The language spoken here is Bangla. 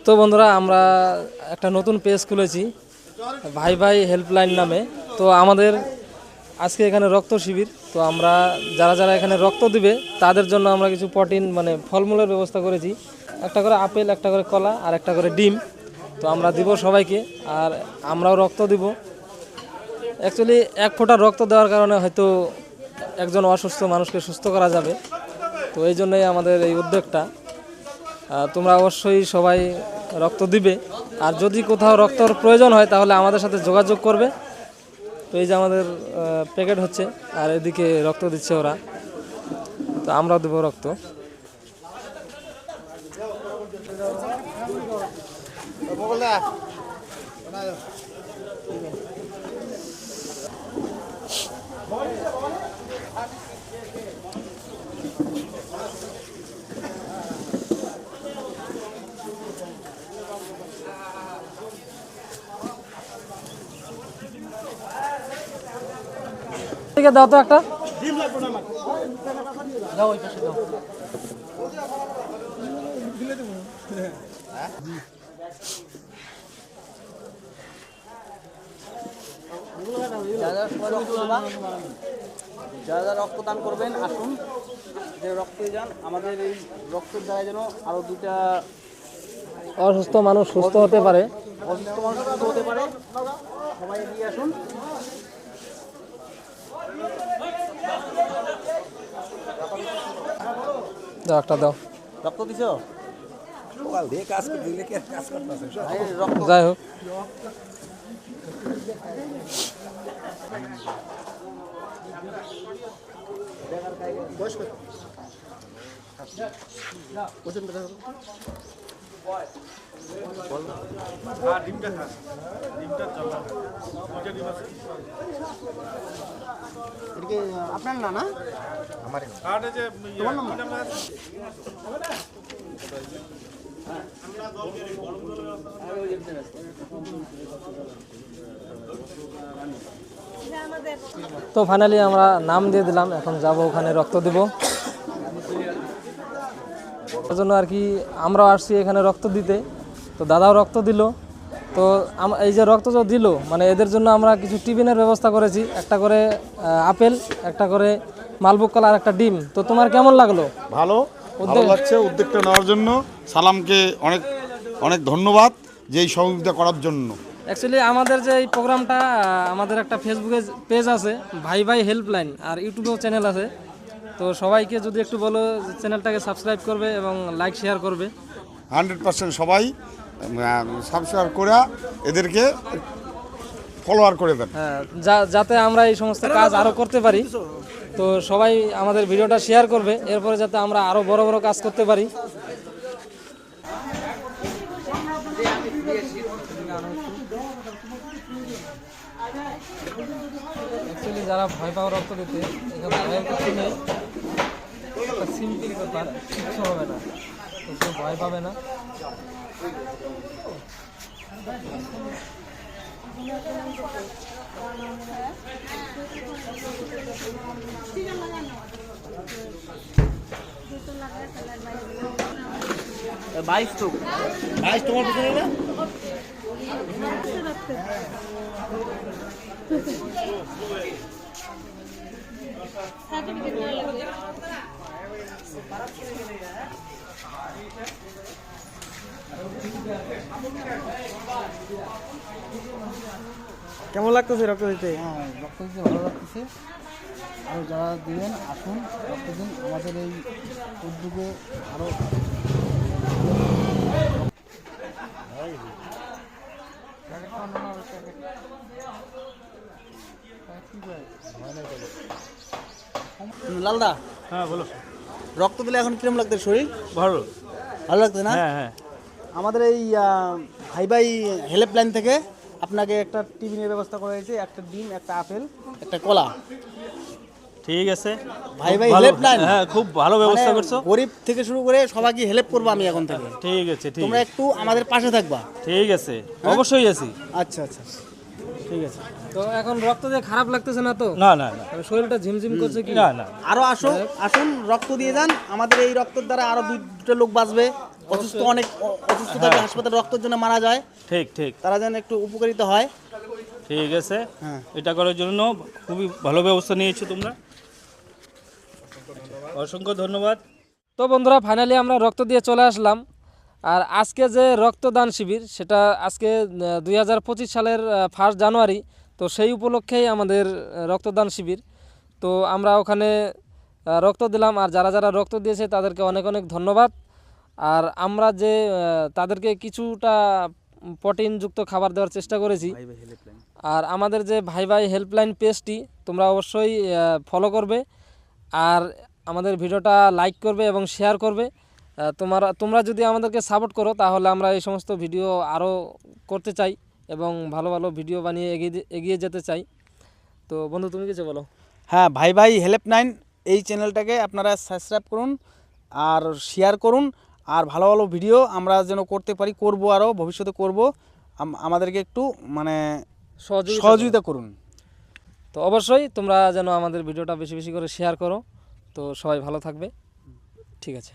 তো বন্ধুরা আমরা একটা নতুন পেজ খুলেছি ভাই ভাই হেল্পলাইন নামে। তো আমাদের আজকে এখানে রক্ত শিবির। তো আমরা যারা যারা এখানে রক্ত দিবে তাদের জন্য আমরা কিছু প্রোটিন মানে ফলমূলের ব্যবস্থা করেছি। একটা করে আপেল, একটা করে কলা আর একটা করে ডিম। তো আমরা দিব সবাইকে, আর আমরাও রক্ত দিব। অ্যাকচুয়ালি এক ফোঁটা রক্ত দেওয়ার কারণে হয়তো একজন অসুস্থ মানুষকে সুস্থ করা যাবে। তো এই জন্যই আমাদের এই উদ্যোগটা। তোমরা অবশ্যই সবাই রক্ত দিবে, আর যদি কোথাও রক্তর প্রয়োজন হয় তাহলে আমাদের সাথে যোগাযোগ করবে। তো এই যে আমাদের প্যাকেট হচ্ছে, আর এদিকে রক্ত দিচ্ছে ওরা, তো আমরাও দেবো রক্ত। ঠিক আছে, দাও তো একটা। দাও ওই পাশে দাও। যারা রক্তদান করবেন আসুন, যে রক্ত যান। আমাদের এই রক্তের দ্বারা যেন আরো দুটা অসুস্থ মানুষ সুস্থ হতে পারে। অসুস্থ মানুষ সুস্থ হতে পারে। সবাই এগিয়ে আসুন। দাও একটা দাও। রক্ত দিছো? যাই হোক, আপনার না? না আমার তো ফাইনালি আমরা নাম দিয়ে দিলাম, এখন যাব ওখানে রক্ত দিব। তার জন্য আর কি আমরাও আসছি এখানে রক্ত দিতে। তো দাদাও রক্ত দিল। তো এই যে রক্ত যে দিল, মানে এদের জন্য আমরা কিছু টিফিনের ব্যবস্থা করেছি। একটা করে আপেল, একটা করে মালভোগ কলা আর একটা ডিম। তো তোমার কেমন লাগলো? ভালো লাগছে উদ্যোগটা নেওয়ার জন্য। সালামকে অনেক অনেক ধন্যবাদ যে এই সহযোগিতা করার জন্য। অ্যাকচুয়ালি আমাদের যে এই প্রোগ্রামটা, আমাদের একটা ফেসবুকে পেজ আছে ভাই ভাই হেল্পলাইন, আর ইউটিউবেও চ্যানেল আছে। তো সবাইকে যদি একটু বলো চ্যানেলটাকে সাবস্ক্রাইব করবে এবং লাইক শেয়ার করবে। 100% সবাই সাবস্ক্রাইব করে এদেরকে ফলোয়ার করে দেন, হ্যাঁ, যাতে আমরা এই সমস্ত কাজ আরও করতে পারি। তো সবাই আমাদের ভিডিওটা শেয়ার করবে, এরপরে যাতে আমরা আরও বড় বড় কাজ করতে পারি। অ্যাকচুয়ালি যারা ভয় পাওয়া রক্ত দিতে, এখানে ভয়ের কিছু নেই। একটা সিম্পল ব্যাপার, কিচ্ছু হবে না। তো কেউ ভয় পাবে না। বাইশ তোমার পিছনে না? কেমন লাগতেছে রক্ত দিতে? রক্ত দিতে ভালো লাগতেছে। আর যারা দিবেন আসুন, রক্ত দিন। আমাদের এই উদ্যোগে আরও লালদা, হ্যাঁ বলো। রক্ত দিলে এখন কিরকম লাগছে শরীর? ভালো ভালো লাগছে না? হ্যাঁ হ্যাঁ। আমাদের এই ভাই ভাই হেল্পলাইন থেকে আপনাকে একটা টিফিনের ব্যবস্থা করা হয়েছে। একটা ডিম, একটা আপেল, একটা কলা। ঠিক আছে, ভাই ভাই ভালো। হেল্পলাইন, হ্যাঁ খুব ভালো ব্যবস্থা করছো। গরিব থেকে শুরু করে সবাইকে হেল্প করবো আমি এখন থেকে। ঠিক আছে, ঠিক তোমরা একটু আমাদের পাশে থাকবা। ঠিক আছে, অবশ্যই আছি। আচ্ছা আচ্ছা, ঠিক আছে। তো এখন রক্ত দিয়ে খারাপ লাগতেছে না তো? না না না শরীরটা ঝিমঝিম করছে কি? না না। আরো আসুন, রক্ত দিয়ে যান। আমাদের এই রক্তের দ্বারা আরো দুটো লোক বাঁচবে। অসুস্থ থাকে হাসপাতালে রক্তের জন্য মারা যায়, ঠিক ঠিক তারা যেন একটু উপকারিত হয়। ঠিক আছে, হ্যাঁ। এটা করার জন্য খুবই ভালো ব্যবস্থা নিয়েছো তোমরা, অসংখ্য ধন্যবাদ। তো বন্ধুরা ফাইনালি আমরা রক্ত দিয়ে চলে আসলাম। আর আজকে যে রক্তদান শিবির সেটা আজকে 2025 সালের 1 জানুয়ারি, তো সেই উপলক্ষেই আমাদের রক্তদান শিবির। তো আমরা ওখানে রক্ত দিলাম, আর যারা যারা রক্ত দিয়েছে তাদেরকে অনেক অনেক ধন্যবাদ। আর আমরা যে তাদেরকে কিছুটা প্রোটিনযুক্ত খাবার দেওয়ার চেষ্টা করেছি। আর আমাদের যে ভাই ভাই হেল্পলাইন পেজটি তোমরা অবশ্যই ফলো করবে, আর আমাদের ভিডিওটা লাইক করবে এবং শেয়ার করবে। তোমরা যদি আমাদেরকে সাপোর্ট করো তাহলে আমরা এই সমস্ত ভিডিও আরও করতে চাই এবং ভালো ভালো ভিডিও বানিয়ে এগিয়ে যেতে চাই। তো বন্ধু তুমি কিছু বলো। হ্যাঁ, ভাই ভাই হেল্পলাইন এই চ্যানেলটাকে আপনারা সাবস্ক্রাইব করুন আর শেয়ার করুন, আর ভালো ভালো ভিডিও আমরা যেন করতে পারি, করব, আরও ভবিষ্যতে করব। আমাদেরকে একটু মানে সহযোগিতা করুন। তো অবশ্যই তোমরা যেন আমাদের ভিডিওটা বেশি বেশি করে শেয়ার করো। তো সবাই ভালো থাকবে, ঠিক আছে।